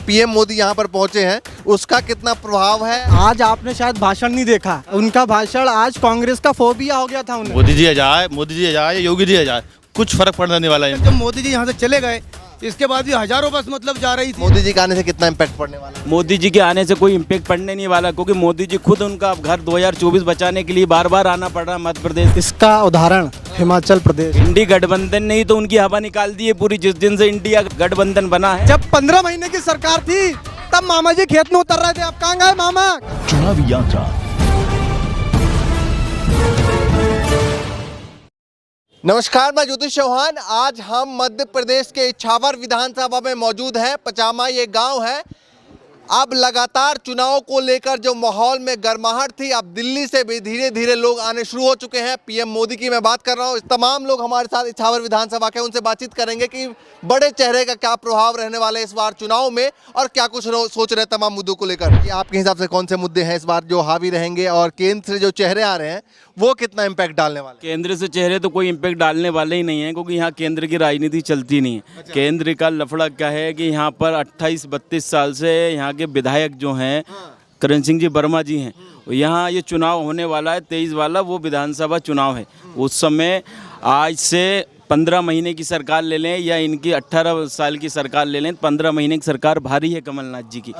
PM Modi यहाँ पर पहुंचे हैं, उसका कितना प्रभाव है? आज आपने शायद भाषण नहीं देखा, उनका भाषण आज कांग्रेस का फोबिया हो गया था उन्हें। मोदी जी आ जाए, योगी जी आ जाए, कुछ फर्क पड़ने वाला है। जब मोदी जी यहाँ से चले गए, इसके बाद भी हजारों बस मतलब जा रही थी। मोदी जी के आने से कितना इम्पैक्ट पड़ने वाला है? मोदी जी के आने से कोई इम्पैक्ट पड़ने नहीं वाला, क्योंकि मोदी जी खुद उनका घर 2024 बचाने के लिए बार बार आना पड़ रहा है मध्य प्रदेश। इसका उदाहरण हिमाचल प्रदेश। इंडी गठबंधन ने ही तो उनकी हवा निकाल दी है पूरी, जिस दिन से इंडिया गठबंधन बना है। जब 15 महीने की सरकार थी तब मामा जी खेत में उतर रहे थे, अब कहाँ गए मामा? चुनावी यात्रा। नमस्कार, मैं ज्योतिष चौहान। आज हम मध्य प्रदेश के इछावर विधानसभा में मौजूद हैं। पचामा ये गांव है। अब लगातार चुनाव को लेकर जो माहौल में गर्माहट थी, अब दिल्ली से भी धीरे धीरे लोग आने शुरू हो चुके हैं। पीएम मोदी की मैं बात कर रहा हूँ। तमाम लोग हमारे साथ इछावर विधानसभा के, उनसे बातचीत करेंगे कि बड़े चेहरे का क्या प्रभाव रहने वाला है इस बार चुनाव में और क्या कुछ सोच रहे हैं तमाम मुद्दों को लेकर। कि आपके हिसाब से कौन से मुद्दे हैं इस बार जो हावी रहेंगे और केंद्र से जो चेहरे आ रहे हैं वो कितना इम्पैक्ट डालने वाले? केंद्र से चेहरे तो कोई इम्पैक्ट डालने वाले ही नहीं है, क्योंकि यहाँ केंद्र की राजनीति चलती नहीं है। केंद्र का लफड़ा क्या है कि यहाँ पर 28-32 साल से यहाँ के विधायक जो हैं, करण सिंह जी वर्मा जी हैं, यहाँ ये चुनाव होने वाला है 23 वाला, वो विधानसभा चुनाव है। उस समय आज से 15 महीने की सरकार ले लें या इनकी 18 साल की सरकार ले लें, 15 महीने की सरकार भारी है कमलनाथ जी की।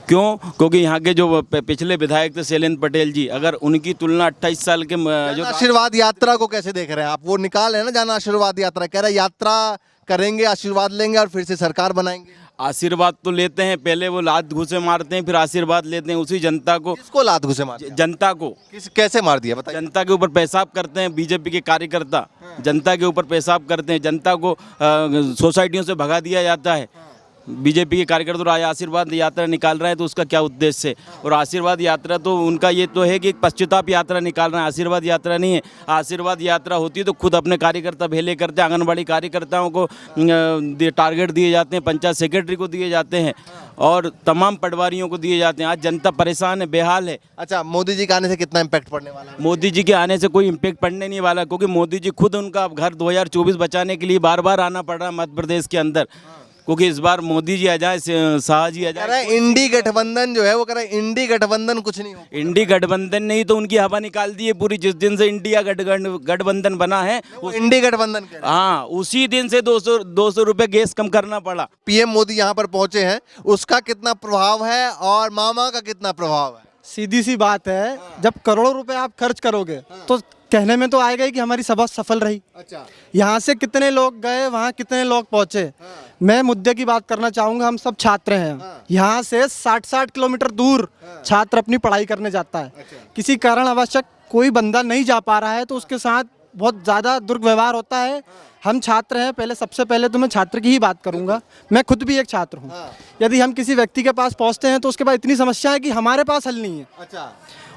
क्यों? क्योंकि यहाँ के जो पिछले विधायक थे शैलेंद्र पटेल जी, अगर उनकी तुलना 28 साल के जो आशीर्वाद यात्रा को कैसे देख रहे हैं आप? वो निकाल है ना जाना आशीर्वाद यात्रा, कह रहे यात्रा करेंगे, आशीर्वाद लेंगे और फिर से सरकार बनाएंगे। आशीर्वाद तो लेते हैं, पहले वो लात घूसे मारते हैं, फिर आशीर्वाद लेते हैं उसी जनता को। किसको लात घूसे मारते हैं? जनता को। कैसे मार दिया बताइए? जनता के ऊपर पेशाब करते हैं बीजेपी के कार्यकर्ता, जनता के ऊपर पेशाब करते हैं, जनता को सोसाइटियों से भगा दिया जाता है। बीजेपी के कार्यकर्ता तो आशीर्वाद यात्रा निकाल रहे हैं, तो उसका क्या उद्देश्य है? और आशीर्वाद यात्रा तो उनका ये तो है कि पश्चाताप यात्रा निकाल रहे हैं, आशीर्वाद यात्रा नहीं है। आशीर्वाद यात्रा होती है तो खुद अपने कार्यकर्ता भेले करते हैं, आंगनबाड़ी कार्यकर्ताओं को टारगेट दिए जाते हैं, पंचायत सेक्रेटरी को दिए जाते हैं और तमाम पटवारियों को दिए जाते हैं। आज जनता परेशान है, बेहाल है। अच्छा, मोदी जी के आने से कितना इम्पैक्ट पड़ने वाला है? मोदी जी के आने से कोई इम्पैक्ट पड़ने नहीं वाला, क्योंकि मोदी जी खुद उनका घर 2024 बचाने के लिए बार बार आना पड़ रहा है मध्य प्रदेश के अंदर। क्योंकि इस बार मोदी जी आ जाए, शाह जी आ जाए। इंडी गठबंधन जो है वो कह रहा है इंडी गठबंधन कुछ नहीं हो। इंडी गठबंधन ने ही तो उनकी हवा निकाल दी है पूरी, जिस दिन से इंडिया गठबंधन बना है। इंडी गठबंधन हाँ, उसी दिन से 200 रुपए गैस कम करना पड़ा। पीएम मोदी यहाँ पर पहुंचे हैं, उसका कितना प्रभाव है और मामा का कितना प्रभाव है? सीधी सी बात है, जब करोड़ों रुपए आप खर्च करोगे तो कहने में तो आएगा ही कि हमारी सभा सफल रही। अच्छा, यहाँ से कितने लोग गए, वहाँ कितने लोग पहुँचे। मैं मुद्दे की बात करना चाहूँगा। हम सब छात्र हैं, यहाँ से 60-60 किलोमीटर दूर छात्र अपनी पढ़ाई करने जाता है। किसी कारण आवश्यक कोई बंदा नहीं जा पा रहा है तो उसके साथ बहुत ज़्यादा दुर्व्यवहार होता है। हम छात्र हैं, पहले सबसे पहले तो मैं छात्र की ही बात करूंगा। मैं खुद भी एक छात्र हूं। यदि हम किसी व्यक्ति के पास पहुंचते हैं तो उसके बाद इतनी समस्या है कि हमारे पास हल नहीं है। अच्छा,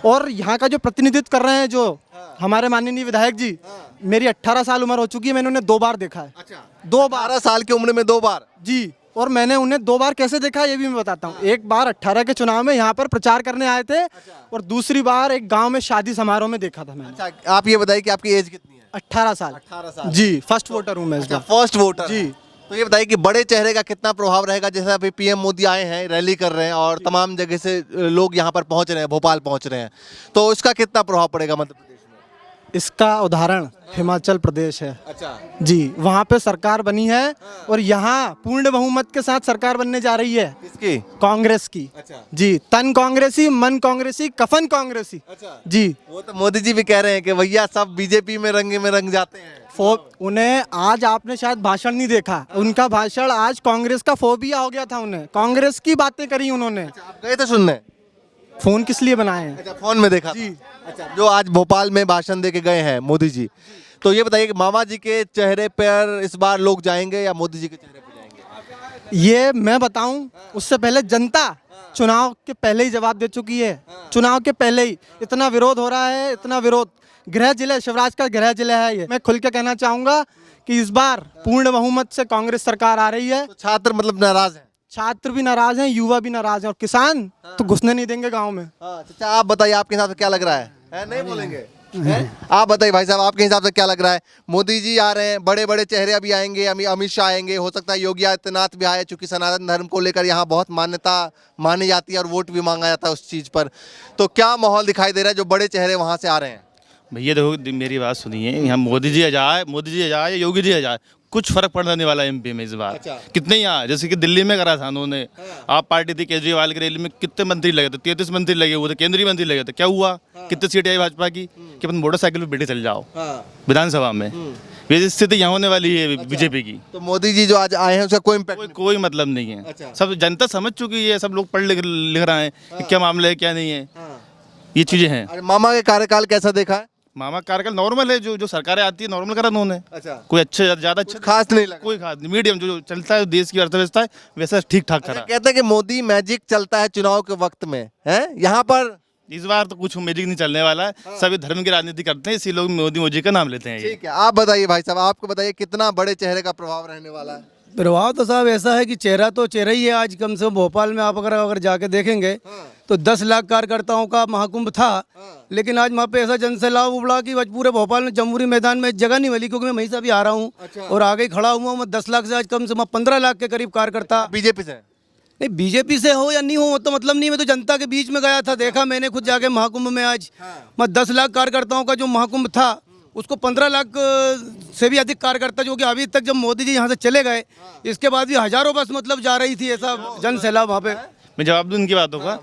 और यहाँ का जो प्रतिनिधित्व कर रहे हैं जो हमारे माननीय विधायक जी, मेरी 18 साल उम्र हो चुकी है, मैंने उन्हें 2 बार देखा है। अच्छा, 2 बार 12 साल की उम्र में 2 बार? जी। और मैंने उन्हें 2 बार कैसे देखा है ये भी मैं बताता हूँ। एक बार 18 के चुनाव में यहाँ पर प्रचार करने आए थे और दूसरी बार एक गाँव में शादी समारोह में देखा था मैंने। अच्छा, आप ये बताइए कि आपकी एज कितनी है? 18 साल। 18 साल जी, फर्स्ट वोटर हूँ मैं इस बार। फर्स्ट वोटर जी। तो ये बताइए कि बड़े चेहरे का कितना प्रभाव रहेगा? जैसे अभी पीएम मोदी आए हैं, रैली कर रहे हैं और तमाम जगह से लोग यहाँ पर पहुँच रहे हैं, भोपाल पहुँच रहे हैं, तो इसका कितना प्रभाव पड़ेगा मध्य प्रदेश में? इसका उदाहरण हिमाचल प्रदेश है। अच्छा जी, वहाँ पे सरकार बनी है और यहाँ पूर्ण बहुमत के साथ सरकार बनने जा रही है। किसकी? कांग्रेस की। अच्छा जी, तन कांग्रेसी, मन कांग्रेसी, कफन कांग्रेसी। अच्छा जी, वो तो मोदी जी भी कह रहे हैं कि भैया सब बीजेपी में रंग जाते हैं। उन्हें आज आपने शायद भाषण नहीं देखा, उनका भाषण आज कांग्रेस का फोबिया हो गया था। उन्हें कांग्रेस की बातें करी उन्होंने। अच्छा, आप गए थे सुनने? फोन किस लिए बनाए हैं? अच्छा, फोन में देखा जी। अच्छा, जो आज भोपाल में भाषण दे के गए हैं मोदी जी, तो ये बताइए कि मामा जी के चेहरे पर इस बार लोग जाएंगे या मोदी जी के चेहरे पर जाएंगे? ये मैं बताऊं, उससे पहले जनता चुनाव के पहले ही जवाब दे चुकी है। चुनाव के पहले ही इतना विरोध हो रहा है, इतना विरोध। गृह जिला, शिवराज का गृह जिला है ये। मैं खुल के कहना चाहूंगा कि इस बार पूर्ण बहुमत से कांग्रेस सरकार आ रही है। तो छात्र मतलब नाराज हैं? छात्र भी नाराज हैं, युवा भी नाराज हैं और किसान तो घुसने नहीं देंगे गांव में। अच्छा, आप बताइए आपके हिसाब से क्या लग रहा है? नहीं बोलेंगे? आप बताइए भाई साहब, आपके हिसाब से क्या लग रहा है? मोदी जी आ रहे हैं, बड़े बड़े चेहरे अभी आएंगे, अमित शाह आएंगे, हो सकता है योगी आदित्यनाथ भी आए, चूंकि सनातन धर्म को लेकर यहाँ बहुत मान्यता मानी जाती है और वोट भी मांगा जाता है उस चीज़ पर। तो क्या माहौल दिखाई दे रहा है जो बड़े चेहरे वहाँ से आ रहे हैं? भैया देखो मेरी बात सुनिए, यहाँ मोदी जी आ जाए या योगी जी आ जाए, कुछ फर्क पड़ने वाला एमपी में इस बार। अच्छा। कितने ही आए, जैसे कि दिल्ली में करा था उन्होंने। आप पार्टी थी केजरीवाल की रैली में कितने मंत्री लगे थे? 33 मंत्री लगे हुए थे, केंद्रीय मंत्री लगे थे। क्या हुआ? कितनी सीटें आई भाजपा की कि अपन मोटरसाइकिल पे बैठे चल जाओ विधानसभा में। ये स्थिति यहाँ होने वाली है बीजेपी की। तो मोदी जी जो आज आए हैं उसका कोई इम्पैक्ट? कोई मतलब नहीं है। अच्छा। सब जनता समझ चुकी है, सब लोग पढ़ लिख रहे हैं कि क्या मामला है क्या नहीं है। ये चीजें हैं। अरे मामा के कार्यकाल कैसा देखा है? मामा कार्यकाल नॉर्मल है, जो सरकारें आती है नॉर्मल करा उन्होंने। अच्छा। कोई अच्छे ज्यादा अच्छा खास नहीं लगा? कोई खास नहीं, मीडियम जो चलता है देश की अर्थव्यवस्था है वैसा ठीक ठाक करा। कहते हैं कि मोदी मैजिक चलता है चुनाव के वक्त में, है यहाँ पर? इस बार तो कुछ मैजिक नहीं चलने वाला है। सभी धर्म की राजनीति करते हैं, इसी लोग मोदी का नाम लेते हैं ये। ठीक है, आप बताइए भाई साहब, आपको बताइए कितना बड़े चेहरे का प्रभाव रहने वाला है? प्रभाव तो साहब ऐसा है कि चेहरा तो चेहरा ही है। आज कम से कम भोपाल में आप अगर जाके देखेंगे तो 10 लाख कार्यकर्ताओं का महाकुंभ था, लेकिन आज वहाँ पे ऐसा जनसैलाब उबड़ा कि आज पूरे भोपाल में जमहूरी मैदान में जगह नहीं मिली, क्योंकि मैं वहीं से अभी आ रहा हूँ और आगे खड़ा हुआ हूँ। मैं 10 लाख से आज कम से कम 15 लाख के करीब कार्यकर्ता। बीजेपी से? नहीं, बीजेपी से हो या नहीं हो तो मतलब नहीं, मैं तो जनता के बीच में गया था, देखा मैंने खुद जाके महाकुंभ में। आज मैं 10 लाख कार्यकर्ताओं का जो महाकुंभ था उसको 15 लाख से भी अधिक कार्यकर्ता, जो कि अभी तक जब मोदी जी यहाँ से चले गए इसके बाद भी हजारों बस मतलब जा रही थी, ऐसा जन सैलाब वहाँ पे। मैं जवाब दूं इनकी बातों का।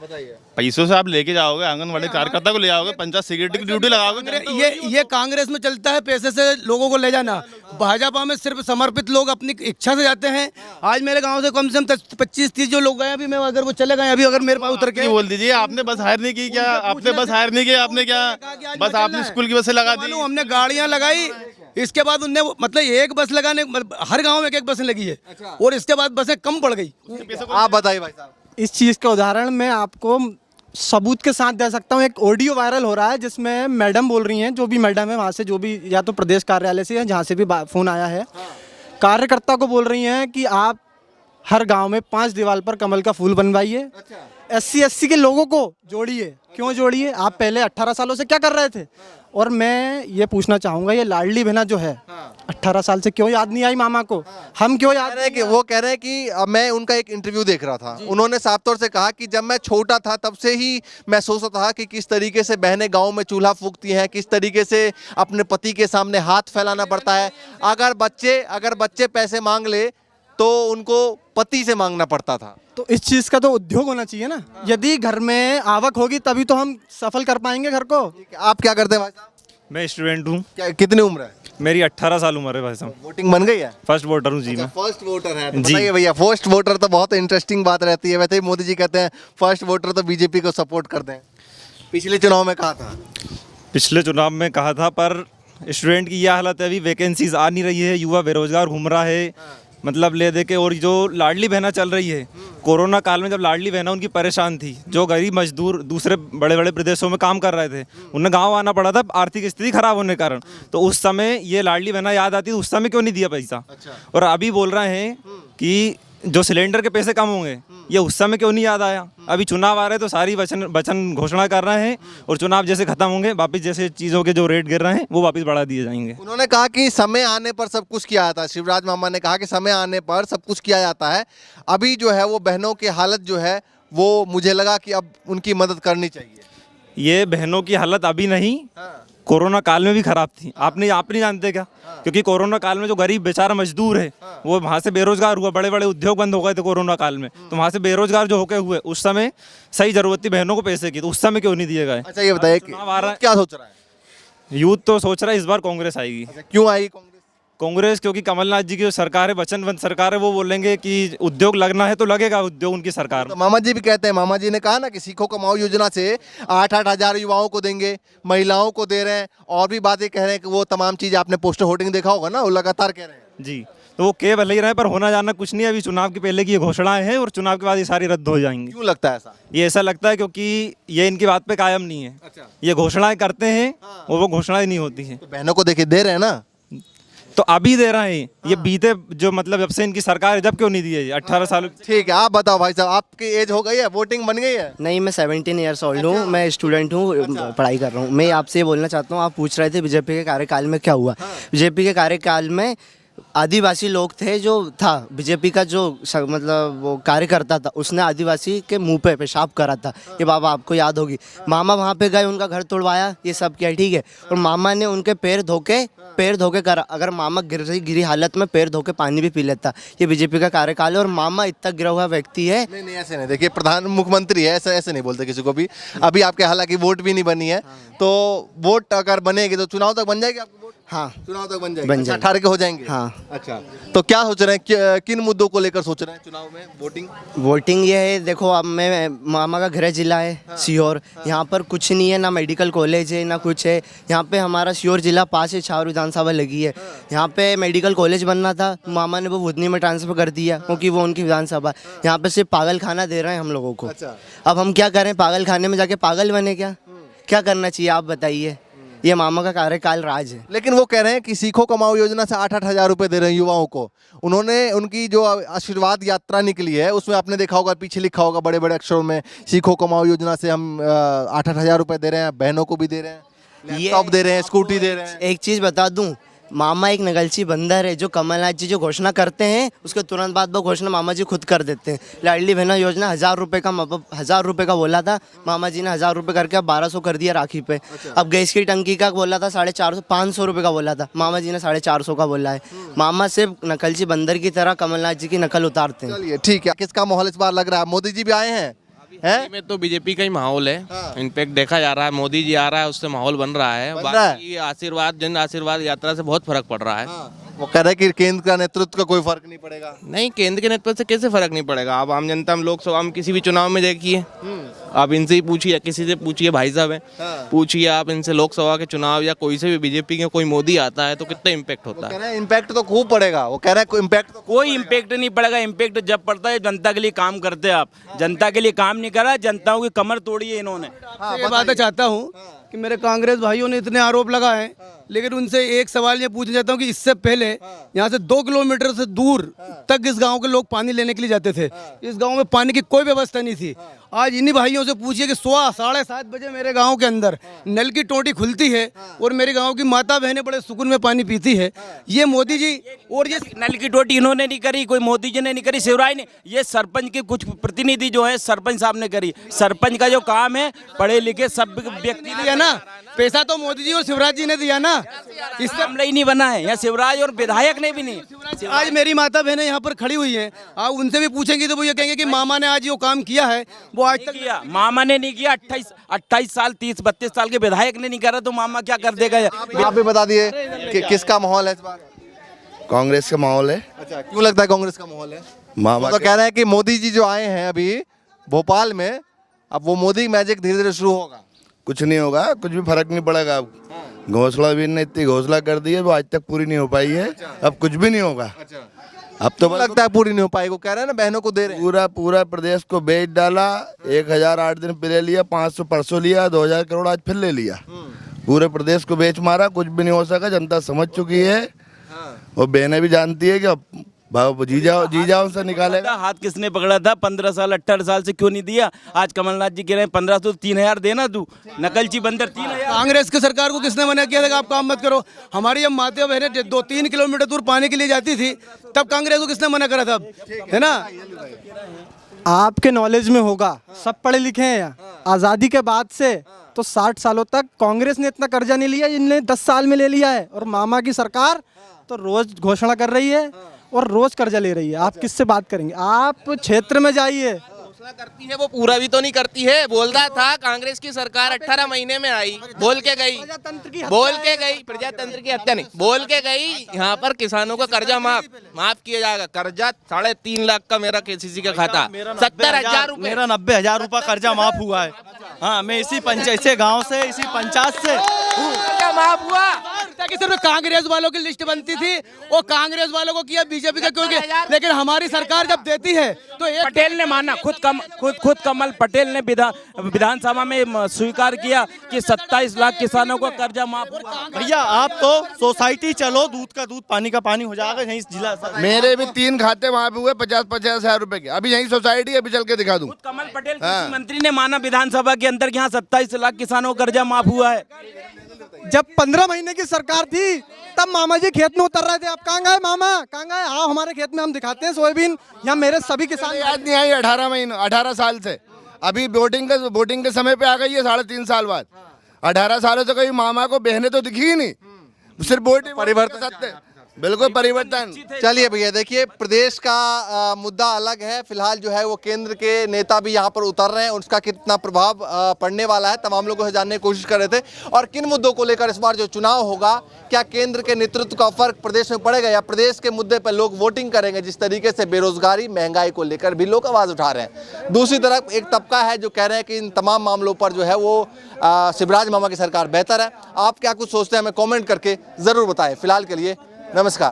पैसों से आप लेके जाओगे, आंगनवाड़ी कार्यकर्ता को ले आओगे, पंचायत सेक्रेटरी की ड्यूटी लगाओगे। ये कांग्रेस में चलता है, पैसे से लोगों को ले जाना। भाजपा में सिर्फ समर्पित लोग अपनी इच्छा से जाते हैं। आज मेरे गांव से कम 25-30 जो लोग गए अभी, मैं अगर वो चले गए अभी, अगर मेरे पास उतर के बोल दीजिए आपने बस हायर नहीं की क्या? आपने बस हायर नहीं किया, आपने क्या बस आपने स्कूल की बसें लगा दी? हमने गाड़ियां लगाई, इसके बाद उनने मतलब एक बस लगाने, हर गाँव में एक बसें लगी है और इसके बाद बसें कम पड़ गई। आप बताइए भाई साहब। इस चीज़ का उदाहरण मैं आपको सबूत के साथ दे सकता हूँ। एक ऑडियो वायरल हो रहा है जिसमें मैडम बोल रही हैं, जो भी मैडम है वहाँ से, जो भी या तो प्रदेश कार्यालय से या जहाँ से भी फ़ोन आया है, कार्यकर्ता को बोल रही हैं कि आप हर गांव में 5 दीवार पर कमल का फूल बनवाइए। SC के लोगों को जोड़िए। क्यों जोड़िए? आप पहले 18 सालों से क्या कर रहे थे? और मैं ये पूछना चाहूँगा, ये लाडली बहना जो है 18 साल से क्यों याद नहीं आई मामा को? हम क्यों याद रहे कि वो कह रहे हैं कि मैं उनका एक इंटरव्यू देख रहा था, उन्होंने साफ तौर से कहा कि जब मैं छोटा था तब से ही मैं सोचता था कि किस तरीके से बहनें गांव में चूल्हा फूंकती हैं, किस तरीके से अपने पति के सामने हाथ फैलाना पड़ता है। अगर बच्चे पैसे मांग ले तो उनको पति से मांगना पड़ता था। तो इस चीज़ का तो उद्योग होना चाहिए ना। यदि घर में आवक होगी तभी तो हम सफल कर पाएंगे घर को। आप क्या करते हैं भाई साहब? मैं स्टूडेंट हूँ। कितनी उम्र है? मेरी 18 साल उम्र है भाई साहब। वोटिंग बन गई है? फर्स्ट वोटर हूँ जी मैं। फर्स्ट वोटर है? तो जी। बताइए भैया, फर्स्ट वोटर तो बहुत इंटरेस्टिंग बात रहती है। वैसे ही मोदी जी कहते हैं फर्स्ट वोटर तो बीजेपी को सपोर्ट करते हैं। पिछले चुनाव में कहा था? पिछले चुनाव में कहा था, पर स्टूडेंट की यह हालत है, अभी वैकेंसीज आ नहीं रही है, युवा बेरोजगार घूम रहा है, मतलब ले दे के। और जो लाडली बहना चल रही है, कोरोना काल में जब लाडली बहना उनकी परेशान थी, जो गरीब मजदूर दूसरे बड़े बड़े प्रदेशों में काम कर रहे थे, उन्हें गांव आना पड़ा था आर्थिक स्थिति खराब होने के कारण। तो उस समय ये लाडली बहना याद आती, उस समय क्यों नहीं दिया पैसा? और अभी बोल रहे हैं कि जो सिलेंडर के पैसे कम होंगे, ये उस समय क्यों नहीं याद आया? अभी चुनाव आ रहे हैं तो सारी वचन घोषणा कर रहे हैं, और चुनाव जैसे खत्म होंगे वापस जैसे चीज़ों के जो रेट गिर रहे हैं वो वापस बढ़ा दिए जाएंगे। उन्होंने कहा कि समय आने पर सब कुछ किया जाता है। शिवराज मामा ने कहा कि समय आने पर सब कुछ किया जाता है। अभी जो है वो बहनों की हालत जो है वो मुझे लगा कि अब उनकी मदद करनी चाहिए। ये बहनों की हालत अभी नहीं, कोरोना काल में भी खराब थी। आप नहीं जानते क्या? क्योंकि कोरोना काल में जो गरीब बेचारा मजदूर है वो वहाँ से बेरोजगार हुआ, बड़े बड़े उद्योग बंद हो गए थे कोरोना काल में, तो वहाँ से बेरोजगार जो होके हुए, उस समय सही जरूरत थी बहनों को पैसे की, तो उस समय क्यों नहीं दिए गए? अच्छा ये बताइए कि क्या सोच रहा है यूथ? तो सोच रहा है इस बार कांग्रेस आएगी। क्यों आएगी कांग्रेस? क्योंकि कमलनाथ जी की जो सरकार है, वचनबद्ध सरकार है, वो बोलेंगे कि उद्योग लगना है तो लगेगा उद्योग उनकी सरकार। तो मामा जी भी कहते हैं, मामा जी ने कहा ना कि सीखो कमाओ योजना से 8-8 हज़ार युवाओं को देंगे, महिलाओं को दे रहे हैं, और भी बातें कह रहे हैं कि वो तमाम चीज़ आपने पोस्टर होर्डिंग देखा होगा ना, वो लगातार कह रहे हैं। जी, तो वो कह भले ही रहे, पर होना जाना कुछ नहीं है। अभी चुनाव के पहले की ये घोषणाएं हैं और चुनाव के बाद ये सारी रद्द हो जाएंगी। क्यों लगता है ऐसा? ये ऐसा लगता है क्योंकि ये इनकी बात पे कायम नहीं है। ये घोषणाएं करते हैं और वो घोषणाएं नहीं होती हैं। तो बहनों को देखिए दे रहे हैं ना। तो अभी दे रहे हैं ये बीते जो मतलब जब से इनकी सरकार है जब क्यों नहीं दिए 18 साल। ठीक है, आप बताओ भाई साहब, आपकी एज हो गई है, वोटिंग बन गई है? नहीं, मैं 17 ईयर्स ओल्ड हूँ, मैं स्टूडेंट हूँ, पढ़ाई कर रहा हूँ। मैं आपसे ये बोलना चाहता हूँ, आप पूछ रहे थे बीजेपी के कार्यकाल में क्या हुआ। बीजेपी के कार्यकाल में आदिवासी लोग थे, जो था बीजेपी का जो मतलब वो कार्यकर्ता था, उसने आदिवासी के मुंह पे पेशाब करा था। ये बाबा आपको याद होगी। मामा वहाँ पे गए, उनका घर तोड़वाया, ये सब किया, ठीक है। और मामा ने उनके पैर धोके करा। अगर मामा गिरी हालत में पैर धोके पानी भी पी लेता। ये बीजेपी का कार्यकाल है और मामा इतना गिरा हुआ व्यक्ति है। नहीं ऐसे नहीं, देखिए प्रधान मुख्यमंत्री है, ऐसे नहीं बोलते किसी को भी। अभी आपके हालांकि वोट भी नहीं बनी है, तो वोट अगर बनेगी तो चुनाव तक बन जाएगी आपकी वोट? हाँ, चुनाव तक बन जाएगी। बन अच्छा, जाएगी। 18 के हो जाएंगे? हाँ। अच्छा, तो क्या सोच रहे हैं, किन मुद्दों को लेकर सोच रहे हैं चुनाव में वोटिंग? वोटिंग ये है, देखो अब मैं मामा का गृह जिला है सीहोर। यहाँ पर कुछ नहीं है, ना मेडिकल कॉलेज है ना कुछ है। यहाँ पे हमारा सीहोर जिला पास है, इछावर विधानसभा लगी है। यहाँ पे मेडिकल कॉलेज बनना था, मामा ने वो बुधनी में ट्रांसफ़र कर दिया क्योंकि वो उनकी विधानसभा। यहाँ पे सिर्फ पागल खाना दे रहे हैं हम लोगों को। अब हम क्या करें, पागल खाने में जाके पागल बने? क्या करना चाहिए आप बताइए। ये मामा का कार्यकाल राज है। लेकिन वो कह रहे हैं कि सीखो कमाओ योजना से 8-8 हज़ार रुपए दे रहे हैं युवाओं को। उन्होंने उनकी जो आशीर्वाद यात्रा निकली है उसमें आपने देखा होगा, पीछे लिखा होगा बड़े बड़े अक्षरों में, सीखो कमाओ योजना से हम 8-8 हज़ार रुपए दे रहे हैं, बहनों को भी दे रहे हैं, लैपटॉप दे रहे हैं, स्कूटी दे रहे हैं। एक चीज़ बता दूं, मामा एक नगलची बंदर है। जो कमलनाथ जी जो घोषणा करते हैं उसके तुरंत बाद वो घोषणा मामा जी खुद कर देते हैं। लाडली बहना योजना 1000 रुपये का, 1000 रुपये का बोला था, मामा जी ने 1000 रुपये करके अब 1200 कर दिया राखी पे। अब गैस की टंकी का बोला था 450, 500 रुपये का बोला था, मामा जी ने 450 का बोला है। मामा सिर्फ नकलची बंदर की तरह कमलनाथ जी की नकल उतारते हैं। चलिए ठीक है, किसका माहौल इस बार लग रहा है? मोदी जी भी आए हैं? दिल्ली में तो बीजेपी का ही माहौल है। इनफैक्ट देखा जा रहा है, मोदी जी आ रहा है, उससे माहौल बन रहा है। बाकी आशीर्वाद, जन आशीर्वाद यात्रा से बहुत फर्क पड़ रहा है। वो कह रहे हैं कि केंद्र का नेतृत्व का कोई फर्क नहीं पड़ेगा। नहीं, केंद्र के नेतृत्व से कैसे फर्क नहीं पड़ेगा? आप आम जनता में, लोकसभा में किसी भी चुनाव में देखिए, आप इनसे ही पूछिए, किसी से पूछिए, भाई साहब हैं, पूछिए आप इनसे, लोकसभा के चुनाव या कोई से भी बीजेपी के कोई मोदी आता है तो कितना इम्पैक्ट होता है? कह रहे हैं इम्पैक्ट तो खूब पड़ेगा। वो कह रहे हैं इम्पैक्ट तो कोई इम्पैक्ट नहीं पड़ेगा। इम्पैक्ट जब पड़ता है जनता के लिए काम करते हैं आप। जनता के लिए काम नहीं करा, जनताओं की कमर तोड़ी है इन्होंने। ये बात चाहता हूँ कि मेरे कांग्रेस भाइयों ने इतने आरोप लगाए, लेकिन उनसे एक सवाल ये पूछना चाहता हूँ कि इससे पहले यहाँ से 2 किलोमीटर से दूर तक इस गांव के लोग पानी लेने के लिए जाते थे। इस गांव में पानी की कोई व्यवस्था नहीं थी। आज इन्हीं भाइयों से पूछिए कि 7:30 बजे मेरे गांव के अंदर नल की टोटी खुलती है और मेरे गांव की माता बहनें बड़े सुकून में पानी पीती है। ये मोदी जी और ये नल की टोटी इन्होंने नहीं करी, कोई मोदी जी ने नहीं करी, शिवराज ने। ये सरपंच के कुछ प्रतिनिधि जो है सरपंच साहब ने करी। सरपंच का जो काम है, पढ़े लिखे सब व्यक्ति दिया ना, पैसा तो मोदी जी और शिवराज जी ने दिया ना। इस मामला ही नहीं बना है, या शिवराज और विधायक ने भी नहीं। आज मेरी माता बहनें यहाँ पर खड़ी हुई हैं, आप उनसे भी पूछेंगे तो वो ये कहेंगे कि मामा ने आज जो काम किया है वो आज तक किया। मामा ने नहीं किया। 28 साल, 30-32 साल के विधायक ने नहीं करा तो मामा क्या कर देगा? आप भी बता दिए कि किसका माहौल है इस बार? कांग्रेस का माहौल है। अच्छा, क्यों लगता है कांग्रेस का माहौल है? मामा वो तो कह रहे हैं कि मोदी जी जो आए हैं अभी भोपाल में, अब वो मोदी मैजिक धीरे धीरे शुरू होगा। कुछ नहीं होगा, कुछ भी फर्क नहीं पड़ेगा। अब घोषणा भी ने इतनी घोषणा कर दी है वो आज तक पूरी नहीं हो पाई है। अब कुछ भी नहीं होगा। अब तो लगता है पूरी नहीं हो पाएगी। वो कह रहे हैं ना बहनों को दे रहे हैं। पूरा प्रदेश को बेच डाला। 1000 8 दिन पहले लिया, 500 परसों लिया, 2000 करोड़ आज फिर ले लिया। पूरे प्रदेश को बेच मारा, कुछ भी नहीं हो सका। जनता समझ चुकी है और बहनें भी जानती है कि अब जी जाओ से निकालेगा। हाथ किसने पकड़ा था? 15 साल 18 साल से क्यों नहीं दिया? आज कमलनाथ जी कह रहे हैं 1500 3000 देना तू, नकलची बंदर 3000। कांग्रेस की सरकार को किसने मना किया था कि आप काम मत करो? हमारी जब माता बहनें 2-3 किलोमीटर दूर पानी के लिए जाती थी तब कांग्रेस को किसने मना करा था? है ना? आपके नॉलेज में होगा, सब पढ़े लिखे हैं यहाँ। आज़ादी के बाद से तो 60 सालों तक कांग्रेस ने इतना कर्जा नहीं लिया, इनने 10 साल में ले लिया है। और मामा की सरकार तो रोज घोषणा कर रही है और रोज कर्जा ले रही है। आप किससे बात करेंगे? आप क्षेत्र में जाइए। घोषणा करती है वो पूरा भी तो नहीं करती है। बोलता था कांग्रेस की सरकार 18 महीने में आई, बोल के गई, प्रजातंत्र की हत्या नहीं, बोल के गई यहाँ पर किसानों का कर्जा माफ किया जाएगा। कर्जा 3.5 लाख का मेरा केसीसी का खाता, 70,000 रुपए। मेरा 90,000 रुपया कर्जा माफ हुआ है। हाँ, मैं इसी पंचायत से, गाँव से, इसी पंचायत से कर्जा माफ हुआ। लगता है कि सिर्फ कांग्रेस वालों की लिस्ट बनती थी, वो कांग्रेस वालों को किया, बीजेपी का क्यों किया? लेकिन हमारी सरकार जब देती है तो एक पटेल ने माना, खुद कमल पटेल ने विधानसभा में स्वीकार किया कि 27 लाख किसानों को कर्जा माफ। भैया आप तो सोसाइटी चलो, दूध का दूध पानी का पानी हो जाएगा यहीं जिला। मेरे भी 3 खाते वहाँ पे हुए 50-50 हजार रुपए के। अभी यही सोसाइटी, अभी चल के दिखा दूं। खुद कमल पटेल कृषि मंत्री ने माना विधानसभा के अंदर कि यहाँ 27 लाख किसानों को कर्जा माफ हुआ है। जब 15 महीने की सरकार थी तब मामा जी खेत में उतर रहे थे। अब कहाँ गए मामा, कहाँ गए? हाँ, हमारे खेत में हम दिखाते हैं सोयाबीन। यहाँ मेरे सभी किसान याद नहीं आई 18 महीने 18 साल से। अभी वोटिंग के समय पे आ गई है 3.5 साल बाद। 18 सालों से कभी मामा को बहने तो दिखी ही नहीं, सिर्फ वोटिंग परिवर्तन, बिल्कुल परिवर्तन। चलिए भैया, देखिए प्रदेश का मुद्दा अलग है। फिलहाल जो है वो केंद्र के नेता भी यहाँ पर उतर रहे हैं, उसका कितना प्रभाव पड़ने वाला है तमाम लोगों से जानने की कोशिश कर रहे थे। और किन मुद्दों को लेकर इस बार जो चुनाव होगा, क्या केंद्र के नेतृत्व का फर्क प्रदेश में पड़ेगा या प्रदेश के मुद्दे पर लोग वोटिंग करेंगे? जिस तरीके से बेरोजगारी, महंगाई को लेकर भी लोग आवाज़ उठा रहे हैं। दूसरी तरफ एक तबका है जो कह रहे हैं कि इन तमाम मामलों पर जो है वो शिवराज मामा की सरकार बेहतर है। आप क्या कुछ सोचते हैं, हमें कॉमेंट करके ज़रूर बताएं। फिलहाल के लिए नमस्कार।